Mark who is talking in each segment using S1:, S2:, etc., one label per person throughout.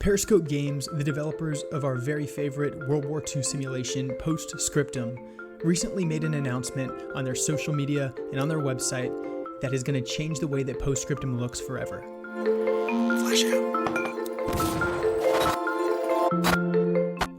S1: Periscope Games, the developers of our very favorite World War II simulation, Post Scriptum, recently made an announcement on their social media and on their website that is going to change the way that Post Scriptum looks forever. Flash out.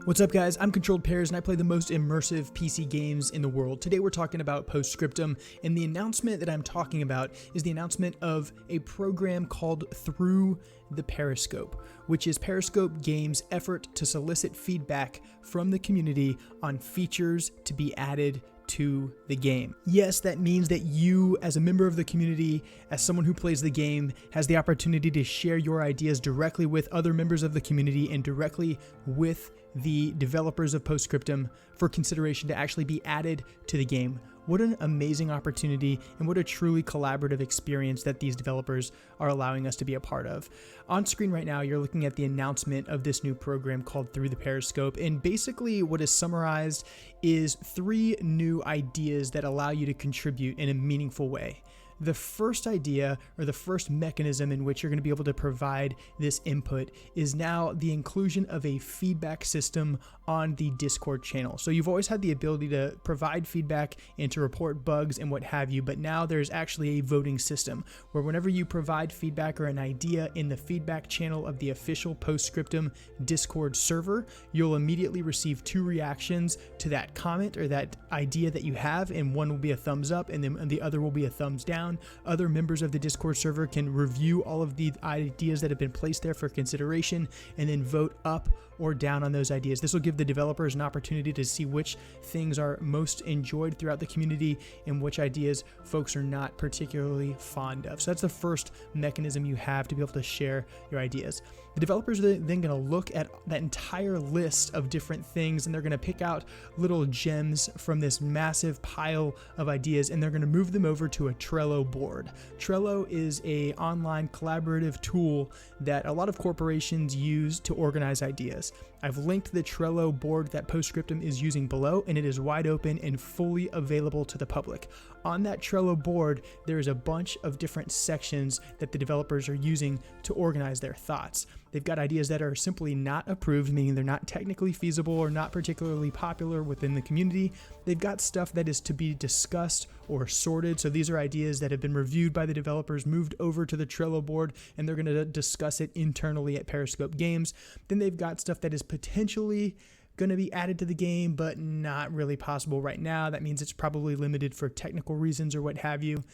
S1: What's up, guys? I'm Controlled Pairs, and I play the most immersive PC games in the world. Today we're talking about Post Scriptum, and the announcement that I'm talking about is the announcement of a program called Through the Periscope, which is Periscope Games' effort to solicit feedback from the community on features to be added to the game. Yes, that means that you, as a member of the community, as someone who plays the game, has the opportunity to share your ideas directly with other members of the community and directly with the developers of Post Scriptum for consideration to actually be added to the game. What an amazing opportunity, and what a truly collaborative experience that these developers are allowing us to be a part of. On screen right now, you're looking at the announcement of this new program called Through the Periscope, and basically what is summarized is 3 new ideas that allow you to contribute in a meaningful way. The first idea, or the first mechanism in which you're going to be able to provide this input, is now the inclusion of a feedback system on the Discord channel. So you've always had the ability to provide feedback and to report bugs and what have you, but now there's actually a voting system where whenever you provide feedback or an idea in the feedback channel of the official Post Scriptum Discord server, you'll immediately receive 2 reactions to that comment or that idea that you have, and one will be a thumbs up and then the other will be a thumbs down. Other members of the Discord server can review all of the ideas that have been placed there for consideration and then vote up or down on those ideas. This will give the developers an opportunity to see which things are most enjoyed throughout the community and which ideas folks are not particularly fond of. So that's the first mechanism you have to be able to share your ideas. The developers are then going to look at that entire list of different things, and they're going to pick out little gems from this massive pile of ideas, and they're going to move them over to a Trello board. Trello is an online collaborative tool that a lot of corporations use to organize ideas. I've linked the Trello board that Post Scriptum is using below, and it is wide open and fully available to the public. On that Trello board, there is a bunch of different sections that the developers are using to organize their thoughts. They've got ideas that are simply not approved, meaning they're not technically feasible or not particularly popular within the community. They've got stuff that is to be discussed or sorted. So these are ideas that have been reviewed by the developers, moved over to the Trello board, and they're going to discuss it internally at Periscope Games. Then they've got stuff that is potentially going to be added to the game, but not really possible right now. That means it's probably limited for technical reasons or what have you.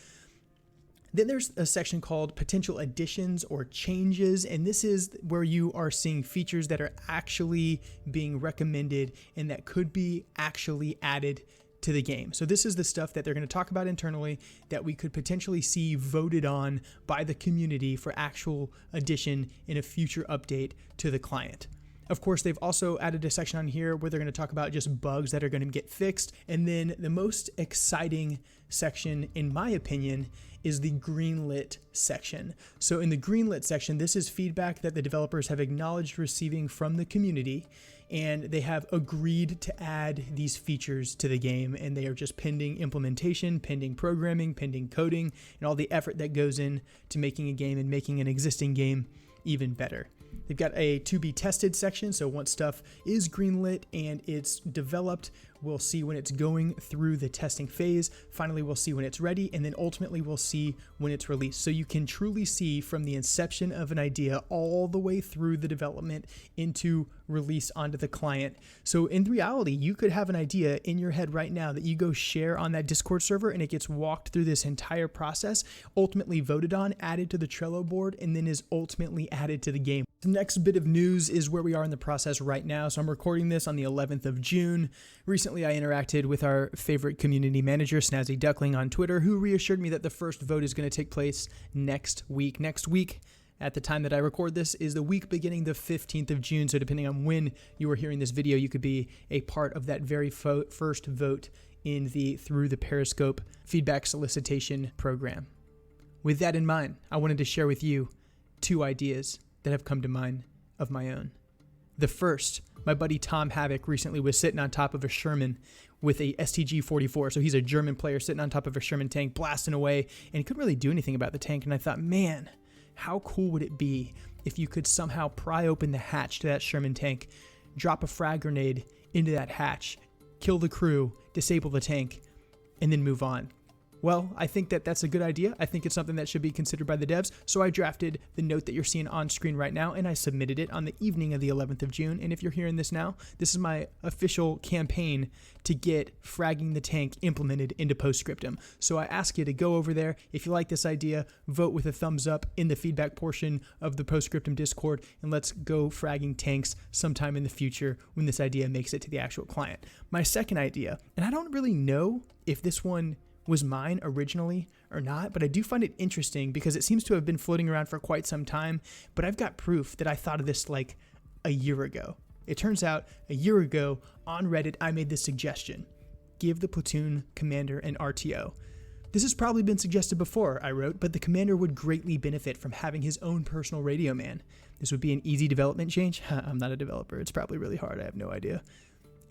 S1: Then there's a section called potential additions or changes, and this is where you are seeing features that are actually being recommended and that could be actually added to the game. So this is the stuff that they're going to talk about internally that we could potentially see voted on by the community for actual addition in a future update to the client. Of course, they've also added a section on here where they're going to talk about just bugs that are going to get fixed. And then the most exciting section, in my opinion, is the greenlit section. So in the greenlit section, this is feedback that the developers have acknowledged receiving from the community, and they have agreed to add these features to the game, and they are just pending implementation, pending programming, pending coding, and all the effort that goes in to making a game and making an existing game even better. They've got a to be tested section, so once stuff is greenlit and it's developed, we'll see when it's going through the testing phase. Finally, we'll see when it's ready, and then ultimately we'll see when it's released. So you can truly see from the inception of an idea all the way through the development into release onto the client. So in reality, you could have an idea in your head right now that you go share on that Discord server, and it gets walked through this entire process, ultimately voted on, added to the Trello board, and then is ultimately added to the game. The next bit of news is where we are in the process right now. So I'm recording this on the 11th of June. Recently, I interacted with our favorite community manager, Snazzy Duckling, on Twitter, who reassured me that the first vote is going to take place next week. Next week, at the time that I record this, is the week beginning the 15th of June. So depending on when you are hearing this video, you could be a part of that very first vote in the Through the Periscope feedback solicitation program. With that in mind, I wanted to share with you 2 ideas that have come to mind of my own. The first, my buddy Tom Havoc recently was sitting on top of a Sherman with a STG-44. So he's a German player sitting on top of a Sherman tank, blasting away, and he couldn't really do anything about the tank. And I thought, man, how cool would it be if you could somehow pry open the hatch to that Sherman tank, drop a frag grenade into that hatch, kill the crew, disable the tank, and then move on. Well, I think that that's a good idea. I think it's something that should be considered by the devs. So I drafted the note that you're seeing on screen right now, and I submitted it on the evening of the 11th of June. And if you're hearing this now, this is my official campaign to get fragging the tank implemented into Post Scriptum. So I ask you to go over there. If you like this idea, vote with a thumbs up in the feedback portion of the Post Scriptum Discord, and let's go fragging tanks sometime in the future when this idea makes it to the actual client. My second idea, and I don't really know if this one was mine originally or not, but I do find it interesting because it seems to have been floating around for quite some time, but I've got proof that I thought of this like a year ago. It turns out a year ago on Reddit, I made this suggestion: give the platoon commander an RTO. This has probably been suggested before, I wrote, but the commander would greatly benefit from having his own personal radio man. This would be an easy development change. I'm not a developer. It's probably really hard. I have no idea.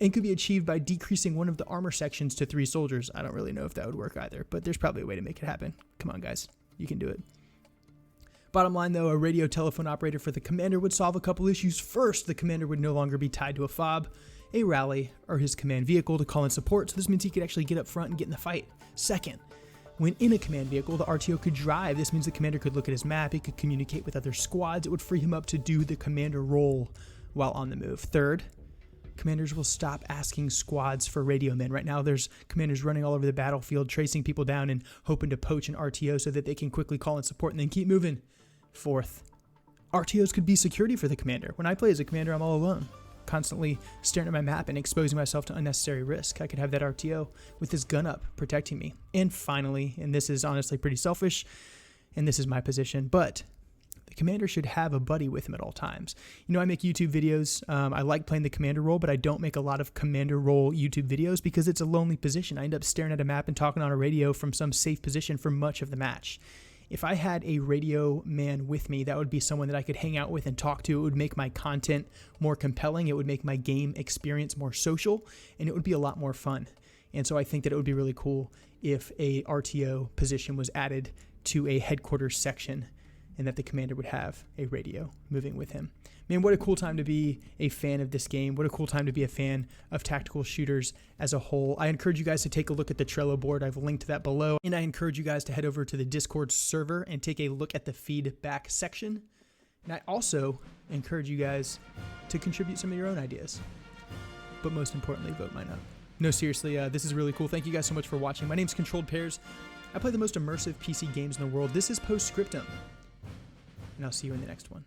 S1: And could be achieved by decreasing one of the armor sections to 3 soldiers. I don't really know if that would work either, but there's probably a way to make it happen. Come on, guys. You can do it. Bottom line, though, a radio telephone operator for the commander would solve a couple issues. First, the commander would no longer be tied to a fob, a rally, or his command vehicle to call in support, so this means he could actually get up front and get in the fight. Second, when in a command vehicle, the RTO could drive. This means the commander could look at his map, he could communicate with other squads, it would free him up to do the commander role while on the move. Third, commanders will stop asking squads for radio men. Right now, there's commanders running all over the battlefield, tracing people down and hoping to poach an RTO so that they can quickly call in support and then keep moving. Fourth, RTOs could be security for the commander. When I play as a commander, I'm all alone, constantly staring at my map and exposing myself to unnecessary risk. I could have that RTO with his gun up, protecting me. And finally, and this is honestly pretty selfish, and this is my position, but the commander should have a buddy with him at all times. You know, I make YouTube videos. I like playing the commander role, but I don't make a lot of commander role YouTube videos because it's a lonely position. I end up staring at a map and talking on a radio from some safe position for much of the match. If I had a radio man with me, that would be someone that I could hang out with and talk to. It would make my content more compelling. It would make my game experience more social, and it would be a lot more fun. And so I think that it would be really cool if a RTO position was added to a headquarters section, and that the commander would have a radio moving with him. Man, what a cool time to be a fan of this game. What a cool time to be a fan of tactical shooters as a whole. I encourage you guys to take a look at the Trello board. I've linked to that below. And I encourage you guys to head over to the Discord server and take a look at the feedback section. And I also encourage you guys to contribute some of your own ideas. But most importantly, vote mine up. No, seriously, this is really cool. Thank you guys so much for watching. My name's Controlled Pairs. I play the most immersive PC games in the world. This is Post Scriptum. And I'll see you in the next one.